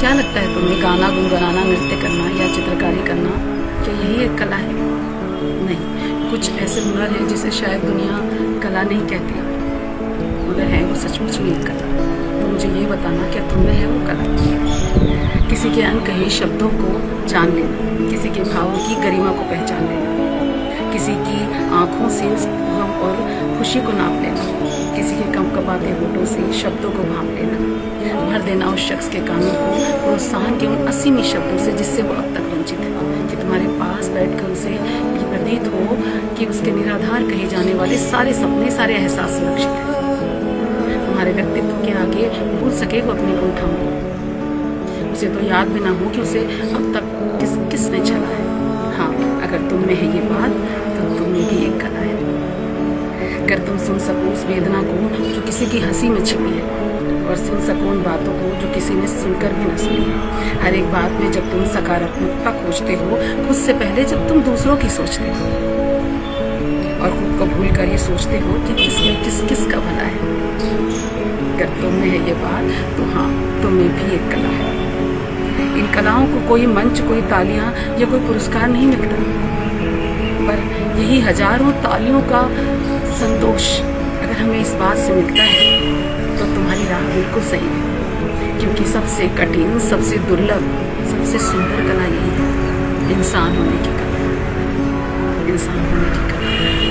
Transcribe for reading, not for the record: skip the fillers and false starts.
क्या लगता है तुम्हें, गाना गुनगुनाना, नृत्य करना या चित्रकारी करना, क्या यही एक कला है? नहीं, कुछ ऐसे हुनर है जिसे शायद दुनिया कला नहीं कहती, मगर है वो सचमुच में एक कला। तो मुझे ये बताना, क्या तुम में है वो कला? किसी के अनकहे शब्दों को जान लेना, किसी के भावों की गरिमा को पहचान लेना, किसी की आँखों से उस गम और खुशी को नाप लेना, किसी के कपकपाते होठों से शब्दों को भांप लेना, भर देना उस शख्स के कानों को प्रोत्साहन के उन असीमी शब्दों से जिससे वो अब तक वंचित है, कि तुम्हारे पास बैठकर उसे ये प्रतीत हो कि उसके निराधार कहे जाने वाले सारे सपने, सारे एहसास सुरक्षित हैं। तुम्हारे व्यक्तित्व के आगे भूल सके वो अपनी गुंठाओं को, उसे तो याद भी ना हो कि उसे अब तक किसने छला है। हाँ, अगर तुम में है ये बात, तो तुम में भी एक कला है। अगर तुम सुन सको उस वेदना को जो किसी की हंसी में छिपी है, और सुन सको उन बातों को जो किसी ने सुनकर भी न सुनी है। हर एक बात में जब तुम सकारात्मकता खोजते हो, खुद से पहले जब तुम दूसरों की सोचते हो, और खुद को भूल कर ये सोचते हो कि किसमें किसका भला है। अगर तुम में है ये बात, तो हाँ, तुम में भी एक कला है। इन कलाओं को कोई मंच, कोई तालियां या कोई पुरस्कार नहीं मिलता, पर यही हजारों तालियों का संतोष अगर हमें इस बात से मिलता है, तो तुम्हारी राह बिल्कुल सही है। क्योंकि सबसे कठिन, सबसे दुर्लभ, सबसे सुंदर कला यही है, इंसान होने की कला, इंसान होने की कला।